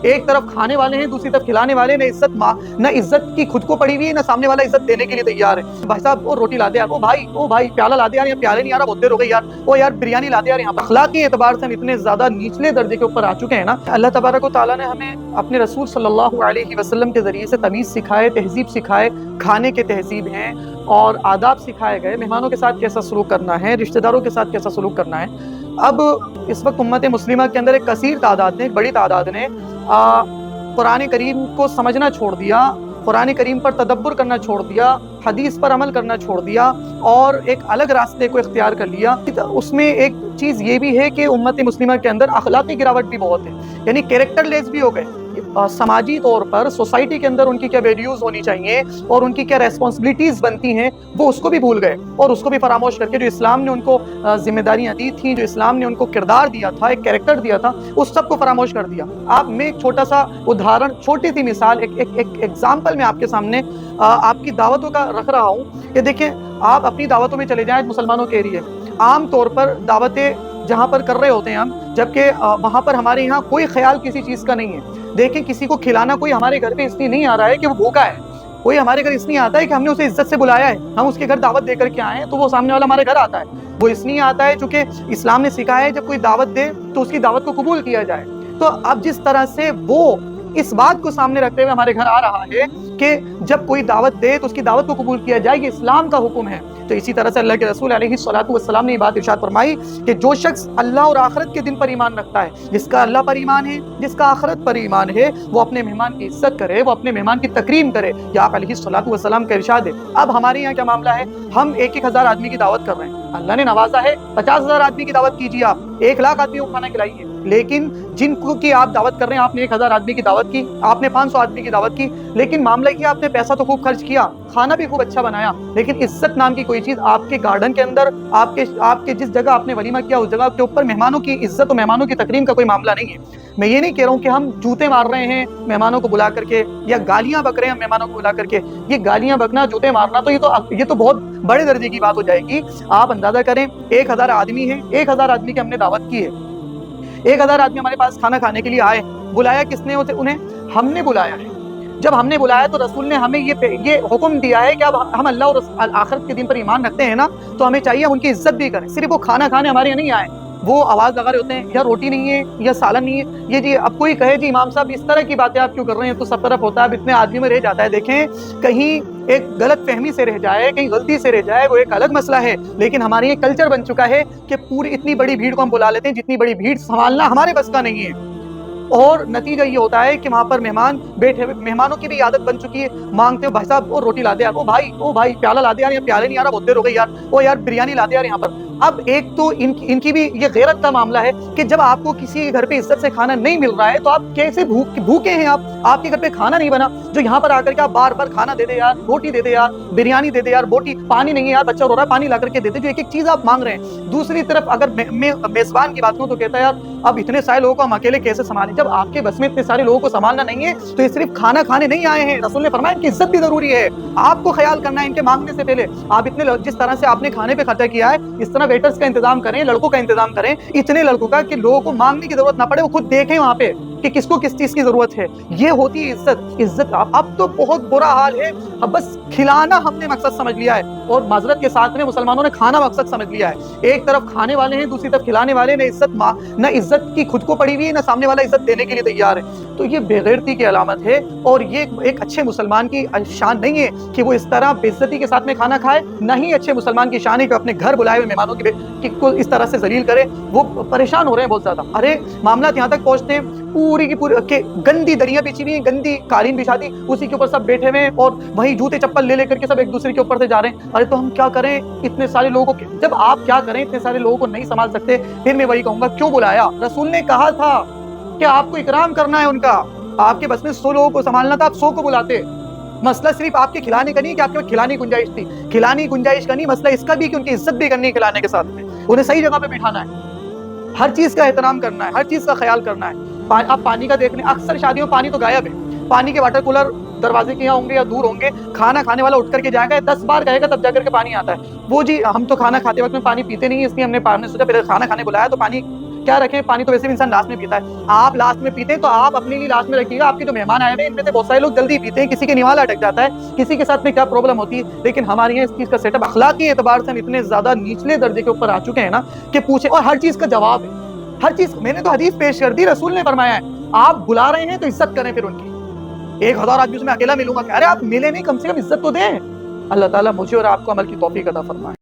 ایک طرف کھانے والے ہیں، دوسری طرف کھلانے والے، نہ عزت کی خود کو پڑی ہوئی ہے، نہ سامنے والا عزت دینے کے لیے تیار ہے۔ بھائی صاحب وہ روٹی لا دے یار، او بھائی پیالہ لا دے یار، یہ پیالے نہیں آ رہا، بہت دیر ہو گئی یار، او یار بریانی لا دے یار۔ یہاں پر اخلاقی اعتبار سے ہم اتنے زیادہ نچلے درجے کے اوپر آ چکے ہیں نا۔ اللہ تبارک و تعالیٰ نے ہمیں اپنے رسول صلی اللہ علیہ وسلم کے ذریعے سے تمیز سکھائے، تہذیب سکھائے، کھانے کے تہذیب ہیں اور آداب سکھائے گئے، مہمانوں کے ساتھ کیسا سلوک کرنا ہے، رشتہ داروں کے ساتھ کیسا سلوک کرنا ہے۔ اب اس وقت امت مسلمہ کے اندر ایک کثیر تعداد نے، ایک بڑی تعداد نے قرآن کریم کو سمجھنا چھوڑ دیا، قرآن کریم پر تدبر کرنا چھوڑ دیا، حدیث پر عمل کرنا چھوڑ دیا اور ایک الگ راستے کو اختیار کر لیا۔ اس میں ایک چیز یہ بھی ہے کہ امت مسلمہ کے اندر اخلاقی گراوٹ بھی بہت ہے، یعنی کیریکٹر لیس بھی ہو گئے۔ سماجی طور پر سوسائٹی کے اندر ان کی کیا ویلیوز ہونی چاہیے اور ان کی کیا ریسپانسبلٹیز بنتی ہیں، وہ اس کو بھی بھول گئے اور اس کو بھی فراموش کر کے جو اسلام نے ان کو ذمہ داریاں دی تھیں، جو اسلام نے ان کو کردار دیا تھا، ایک کیریکٹر دیا تھا، اس سب کو فراموش کر دیا۔ آپ میں ایک چھوٹا سا ادھارن، چھوٹی سی مثال، ایک ایگزامپل میں آپ کے سامنے آپ کی دعوتوں کا رکھ رہا ہوں کہ دیکھیں، آپ اپنی دعوتوں میں چلے جائیں مسلمانوں کے ایریے، عام طور پر دعوتیں جہاں پر کر رہے ہوتے ہیں ہم، جبکہ وہاں پر ہمارے یہاں کوئی خیال کسی چیز کا نہیں ہے۔ دیکھیں کسی کو کھلانا کوئی ہمارے گھر پہ اس لیے نہیں آ رہا ہے کہ وہ بھوکا ہے، کوئی ہمارے گھر اس لیے آتا ہے کہ ہم نے اسے عزت سے بلایا ہے، ہم اس کے گھر دعوت دے کر کے آئے ہیں تو وہ سامنے والا ہمارے گھر آتا ہے۔ وہ اس لیے آتا ہے چونکہ اسلام نے سکھایا ہے جب کوئی دعوت دے تو اس کی دعوت کو قبول کیا جائے۔ تو اب جس طرح سے وہ اس بات کو سامنے رکھتے ہوئے ہمارے گھر آ رہا ہے کہ جب کوئی دعوت دے تو اس کی دعوت کو قبول کیا جائے، یہ اسلام کا حکم ہے، تو اسی طرح سے اللہ کے رسول علیہ الصلوۃ والسلام نے یہ بات ارشاد فرمائی کہ جو شخص اللہ اور آخرت کے دن پر ایمان رکھتا ہے، جس کا اللہ پر ایمان ہے، جس کا آخرت پر ایمان ہے، وہ اپنے مہمان کی عزت کرے، وہ اپنے مہمان کی تکریم کرے۔ یہ آپ علیہ الصلوۃ والسلام کا ارشاد ہے۔ اب ہمارے یہاں کیا معاملہ ہے، ہم 1,000 آدمی کی دعوت کر رہے ہیں، اللہ نے نوازا ہے 50,000 آدمی کی دعوت کیجیے، آپ 1,00,000 آدمی کو کھانا کھلائیے، لیکن جن کو کی آپ دعوت کر رہے ہیں، آپ نے 1,000 آدمی کی دعوت کی، آپ نے 500 آدمی کی دعوت کی، لیکن معاملہ یہ آپ نے پیسہ تو خوب خرچ کیا، کھانا بھی خوب اچھا بنایا، لیکن عزت نام کی کوئی چیز آپ کے گارڈن کے اندر، آپ کے جس جگہ آپ نے ولیمہ کیا اس جگہ کے اوپر مہمانوں کی عزت اور مہمانوں کی تکریم کا کوئی معاملہ نہیں ہے۔ میں یہ نہیں کہہ رہا ہوں کہ ہم جوتے مار رہے ہیں مہمانوں کو بلا کر کے یا گالیاں بک رہے ہیں مہمانوں کو بلا کر کے، یہ گالیاں بکنا، جوتے مارنا تو یہ تو بہت بڑے درجے کی بات ہو جائے گی۔ آپ اندازہ کریں 1,000 آدمی ہیں، 1,000 آدمی کی ہم نے دعوت کی ہے، 1,000 آدمی ہمارے پاس کھانا کھانے کے لیے آئے، بلایا کس نے انہیں؟ ہم نے بلایا ہے۔ جب ہم نے بلایا تو رسول نے ہمیں یہ حکم دیا ہے کہ اب ہم اللہ اور آخرت کے دن پر ایمان رکھتے ہیں نا، تو ہمیں چاہیے ہم ان کی عزت بھی کریں۔ صرف وہ کھانا کھانے ہمارے یہاں نہیں آئے، وہ آواز لگا رہے ہوتے ہیں یا روٹی نہیں ہے یا سالن نہیں ہے، یہ جی اب کوئی کہے جی امام صاحب اس طرح کی باتیں آپ کیوں کر رہے ہیں، تو سب طرف ہوتا ہے، اب اتنے آدمی میں رہ جاتا ہے۔ دیکھیں کہیں ایک غلط فہمی سے رہ جائے، کہیں غلطی سے رہ جائے، وہ ایک الگ مسئلہ ہے، لیکن ہمارے یہ کلچر بن چکا ہے کہ پوری اتنی بڑی بھیڑ کو ہم بلا لیتے ہیں، جتنی بڑی بھیڑ سنبھالنا ہمارے بس کا نہیں ہے، اور نتیجہ یہ ہوتا ہے کہ وہاں پر مہمان بیٹھے ہوئے، مہمانوں کی بھی عادت بن چکی ہے، مانگتے ہو بھائی صاحب وہ روٹی لا دے یار، او بھائی پیالہ لا دے یار، یہ پیالے نہیں آ رہا، بہت دیر ہو گئی یار، او یار بریانی لا دے یار یہاں پر۔ اب ایک تو ان کی بھی یہ غیرت کا معاملہ ہے کہ جب آپ کو کسی کے گھر پہ عزت سے کھانا نہیں مل رہا ہے تو آپ کیسے بھوکے ہیں، آپ کے گھر پہ کھانا نہیں بنا، جو یہاں پر آ کر کے آپ بار بار کھانا دے دے یار، روٹی دے دے یار، بریانی دے دے یار، بوٹی، پانی نہیں ہے یار، بچہ رو رہا ہے پانی لا کر کے دے دے، جو ایک ایک چیز آپ مانگ رہے ہیں۔ دوسری طرف اگر میں میزبان کی بات کروں تو کہتا ہے یار اب اتنے سارے لوگوں کو ہم اکیلے کیسے سنبھالیں، جب آپ کے بس میں اتنے سارے لوگوں کو سنبھالنا نہیں ہے تو یہ صرف کھانا کھانے نہیں آئے ہیں، رسول نے فرمایا ان کی عزت بھی ضروری ہے، آپ کو خیال کرنا ہے ان کے مانگنے سے پہلے۔ آپ جس طرح سے آپ نے کھانے پہ خرچہ کیا ہے، اس طرح ویٹرز کا انتظام کریں، لڑکوں کا انتظام کریں، اتنے لڑکوں کا کہ لوگوں کو مانگنے کی ضرورت نہ پڑے، وہ خود دیکھیں وہاں پہ کہ کس کو کس چیز کی ضرورت ہے۔ یہ ہوتی ہے عزت۔ اب تو بہت برا حال ہے، اب بس کھلانا ہم نے مقصد سمجھ لیا ہے، اور معذرت کے ساتھ میں مسلمانوں نے کھانا مقصد سمجھ لیا ہے۔ ایک طرف کھانے والے ہیں، دوسری طرف کھلانے والے، نہ عزت کی خود کو پڑی ہوئی ہے، نہ سامنے والا عزت دینے کے لیے تیار ہے، تو یہ بے غیرتی کی علامت ہے، اور یہ ایک اچھے مسلمان کی شان نہیں ہے کہ وہ اس طرح بے عزتی کے ساتھ میں کھانا کھائے، نہ ہی اچھے مسلمان کی شان ہے کہ اپنے گھر بلائے ہوئے مہمانوں کو اس طرح سے ذلیل کرے۔ وہ پریشان ہو رہے ہیں بہت زیادہ، ارے معاملات یہاں تک پہنچتے ہیں پوری کی پوری کہ گندی دریاں بچھی ہوئی ہیں، گندی قالین بچھا دی، اسی کے اوپر سب بیٹھے ہوئے ہیں، اور وہی جوتے چپل لے کر کے سب ایک دوسرے کے اوپر سے جا رہے ہیں۔ ارے تو ہم کیا کریں اتنے سارے لوگوں کو، جب آپ کیا کریں اتنے سارے لوگوں کو نہیں سنبھال سکتے، پھر میں وہی کہوں گا کیوں بلایا؟ رسول نے کہا تھا کہ آپ کو اکرام کرنا ہے ان کا، آپ کے بس میں 100 لوگوں کو سنبھالنا تھا، آپ 100 کو بلاتے۔ مسئلہ صرف آپ کے کھلانے کا نہیں کہ آپ کے کھلانے کی گنجائش تھی، کھلانے کی گنجائش کا نہیں، مسئلہ اس کا بھی کہ ان کی عزت بھی کرنی ہے، کھلانے کے ساتھ میں انہیں صحیح جگہ پہ بٹھانا ہے، ہر چیز کا احترام کرنا ہے، ہر چیز کا خیال کرنا ہے۔ آپ پانی کا دیکھ لیں، اکثر شادیوں میں پانی تو غائب ہے، پانی کے واٹر کولر دروازے کے یہاں ہوں گے یا دور ہوں گے، کھانا کھانے والا اٹھ کر کے جائے گا 10 بار کہے گا تب جا کر کے پانی آتا ہے۔ وہ جی ہم تو کھانا کھاتے وقت میں پانی پیتے نہیں، اس لیے ہم نے سوچا پہلے کھانا کھانے بلایا تو پانی کیا رکھیں, پانی تو ویسے بھی انسان لاسٹ میں پیتا ہے, آپ لاسٹ میں پیتے ہیں تو آپ اپنے لیے لاسٹ میں رکھیے گا. آپ کے جو مہمان آئے ہوئے ان میں سے بہت سارے لوگ جلدی پیتے ہیں, کسی کے نوالا اٹک جاتا ہے, کسی کے ساتھ میں کیا پرابلم ہوتی ہے, لیکن ہمارے یہاں اس چیز کا سیٹ اپ اخلاقی اعتبار سے ہم اتنے زیادہ نچلے درجے کے اوپر آ چکے ہیں نا کہ پوچھیں, اور ہر چیز کا جواب ہے, ہر چیز. میں نے تو حدیث پیش کر دی, رسول نے فرمایا ہے آپ بلا رہے ہیں تو عزت کریں پھر ان کی. 1000 آدمی اس میں اکیلا ملوں گا, ارے آپ ملے نہیں, کم سے کم عزت تو دیں. اللہ تعالیٰ مجھے اور آپ کو عمل کی توفیق عطا فرمائے.